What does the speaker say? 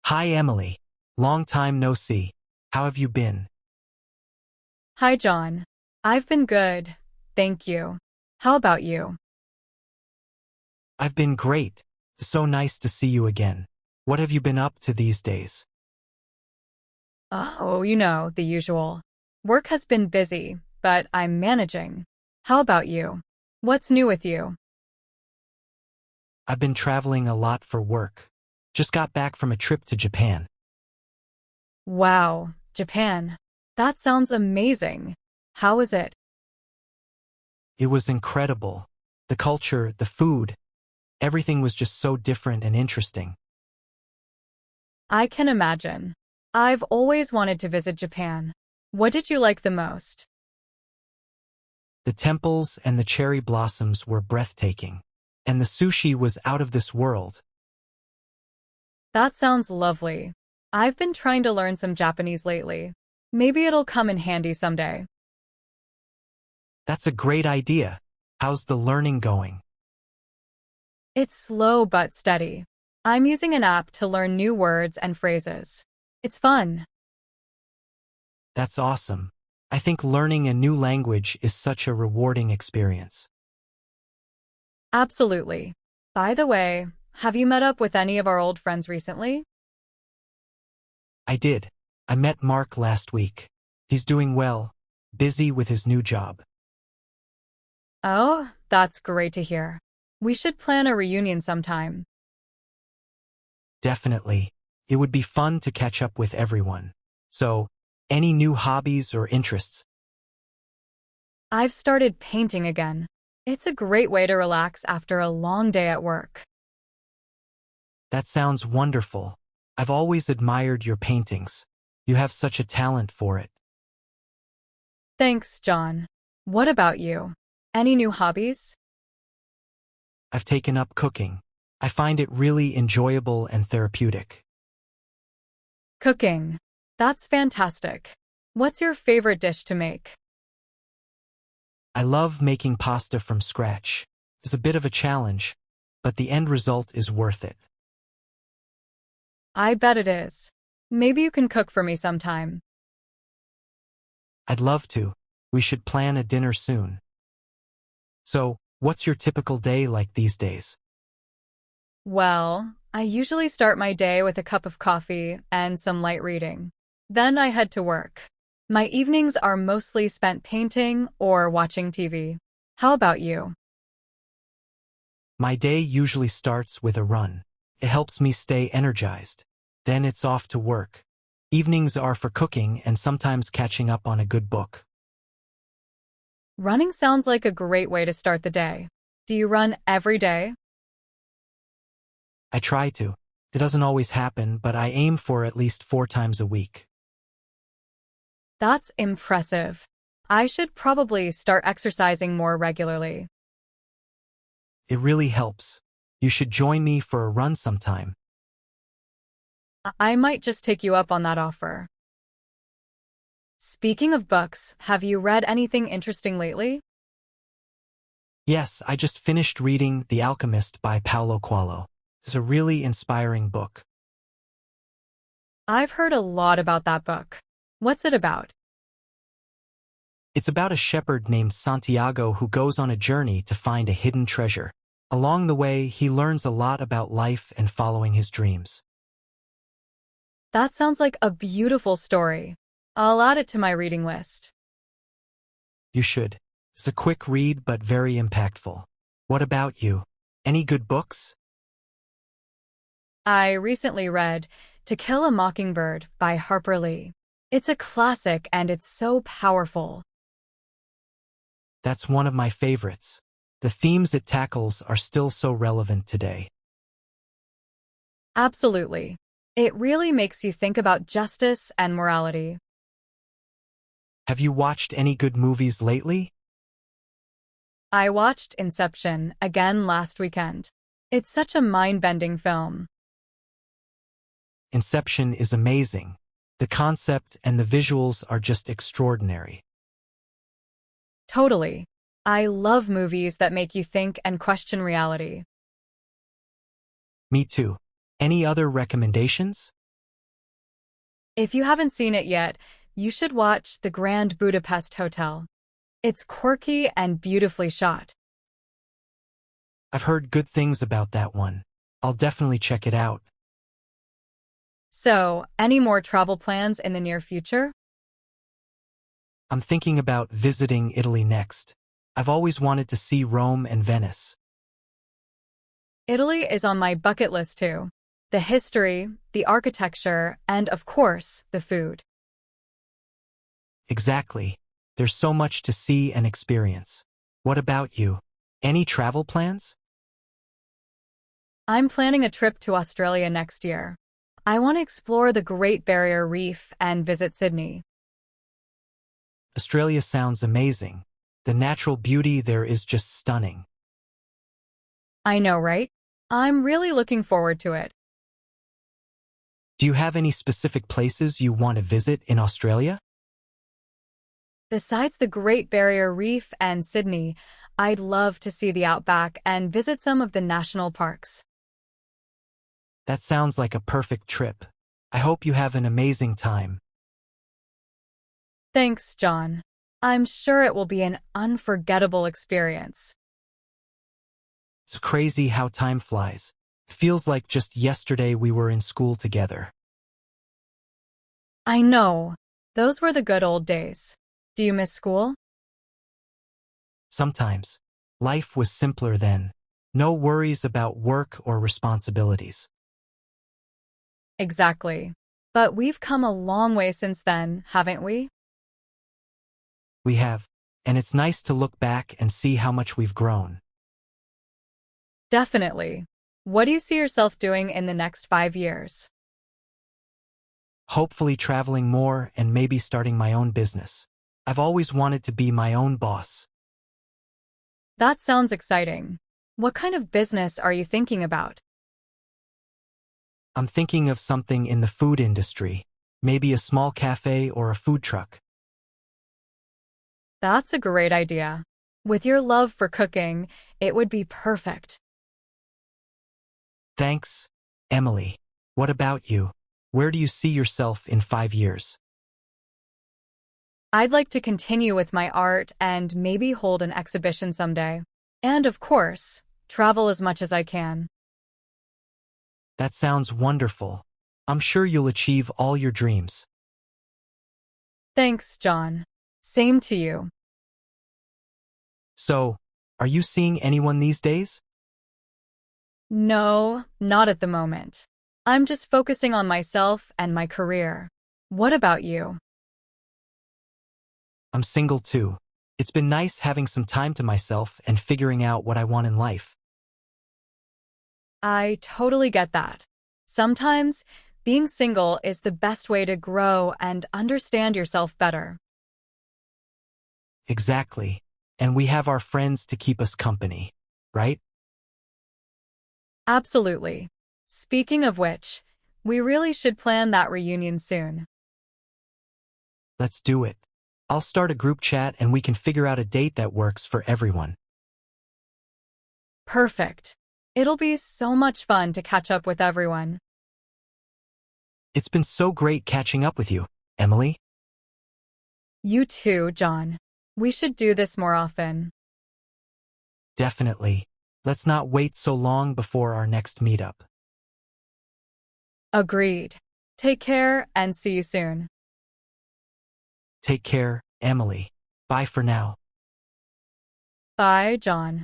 Hi, Emily. Long time no see. How have you been? Hi, John. I've been good, thank you. How about you? I've been great. So nice to see you again. What have you been up to these days? Oh, the usual. Work has been busy, but I'm managing. How about you? What's new with you? I've been traveling a lot for work. Just got back from a trip to Japan. Wow, Japan. That sounds amazing. How is it? It was incredible. The culture, the food, everything was just so different and interesting. I can imagine. I've always wanted to visit Japan. What did you like the most? The temples and the cherry blossoms were breathtaking. And the sushi was out of this world. That sounds lovely. I've been trying to learn some Japanese lately. Maybe it'll come in handy someday. That's a great idea. How's the learning going? It's slow but steady. I'm using an app to learn new words and phrases. It's fun. That's awesome. I think learning a new language is such a rewarding experience. Absolutely. By the way, have you met up with any of our old friends recently? I did. I met Mark last week. He's doing well, busy with his new job. Oh, that's great to hear. We should plan a reunion sometime. Definitely. It would be fun to catch up with everyone. So, any new hobbies or interests? I've started painting again. It's a great way to relax after a long day at work. That sounds wonderful. I've always admired your paintings. You have such a talent for it. Thanks, John. What about you? Any new hobbies? I've taken up cooking. I find it really enjoyable and therapeutic. Cooking. That's fantastic. What's your favorite dish to make? I love making pasta from scratch. It's a bit of a challenge, but the end result is worth it. I bet it is. Maybe you can cook for me sometime. I'd love to. We should plan a dinner soon. So, what's your typical day like these days? Well, I usually start my day with a cup of coffee and some light reading. Then I head to work. My evenings are mostly spent painting or watching TV. How about you? My day usually starts with a run. It helps me stay energized. Then it's off to work. Evenings are for cooking and sometimes catching up on a good book. Running sounds like a great way to start the day. Do you run every day? I try to. It doesn't always happen, but I aim for at least 4 times a week. That's impressive. I should probably start exercising more regularly. It really helps. You should join me for a run sometime. I might just take you up on that offer. Speaking of books, have you read anything interesting lately? Yes, I just finished reading The Alchemist by Paulo Coelho. It's a really inspiring book. I've heard a lot about that book. What's it about? It's about a shepherd named Santiago who goes on a journey to find a hidden treasure. Along the way, he learns a lot about life and following his dreams. That sounds like a beautiful story. I'll add it to my reading list. You should. It's a quick read but very impactful. What about you? Any good books? I recently read To Kill a Mockingbird by Harper Lee. It's a classic and it's so powerful. That's one of my favorites. The themes it tackles are still so relevant today. Absolutely. It really makes you think about justice and morality. Have you watched any good movies lately? I watched Inception again last weekend. It's such a mind-bending film. Inception is amazing. The concept and the visuals are just extraordinary. Totally. I love movies that make you think and question reality. Me too. Any other recommendations? If you haven't seen it yet, you should watch The Grand Budapest Hotel. It's quirky and beautifully shot. I've heard good things about that one. I'll definitely check it out. So, any more travel plans in the near future? I'm thinking about visiting Italy next. I've always wanted to see Rome and Venice. Italy is on my bucket list too. The history, the architecture, and of course, the food. Exactly. There's so much to see and experience. What about you? Any travel plans? I'm planning a trip to Australia next year. I want to explore the Great Barrier Reef and visit Sydney. Australia sounds amazing. The natural beauty there is just stunning. I know, right? I'm really looking forward to it. Do you have any specific places you want to visit in Australia? Besides the Great Barrier Reef and Sydney, I'd love to see the outback and visit some of the national parks. That sounds like a perfect trip. I hope you have an amazing time. Thanks, John. I'm sure it will be an unforgettable experience. It's crazy how time flies. Feels like just yesterday we were in school together. I know. Those were the good old days. Do you miss school? Sometimes. Life was simpler then. No worries about work or responsibilities. Exactly. But we've come a long way since then, haven't we? We have. And it's nice to look back and see how much we've grown. Definitely. What do you see yourself doing in the next 5 years? Hopefully traveling more and maybe starting my own business. I've always wanted to be my own boss. That sounds exciting. What kind of business are you thinking about? I'm thinking of something in the food industry, maybe a small cafe or a food truck. That's a great idea. With your love for cooking, it would be perfect. Thanks, Emily. What about you? Where do you see yourself in 5 years? I'd like to continue with my art and maybe hold an exhibition someday. And of course, travel as much as I can. That sounds wonderful. I'm sure you'll achieve all your dreams. Thanks, John. Same to you. So, are you seeing anyone these days? No, not at the moment. I'm just focusing on myself and my career. What about you? I'm single too. It's been nice having some time to myself and figuring out what I want in life. I totally get that. Sometimes, being single is the best way to grow and understand yourself better. Exactly. And we have our friends to keep us company, right? Absolutely. Speaking of which, we really should plan that reunion soon. Let's do it. I'll start a group chat and we can figure out a date that works for everyone. Perfect. It'll be so much fun to catch up with everyone. It's been so great catching up with you, Emily. You too, John. We should do this more often. Definitely. Let's not wait so long before our next meetup. Agreed. Take care and see you soon. Take care, Emily. Bye for now. Bye, John.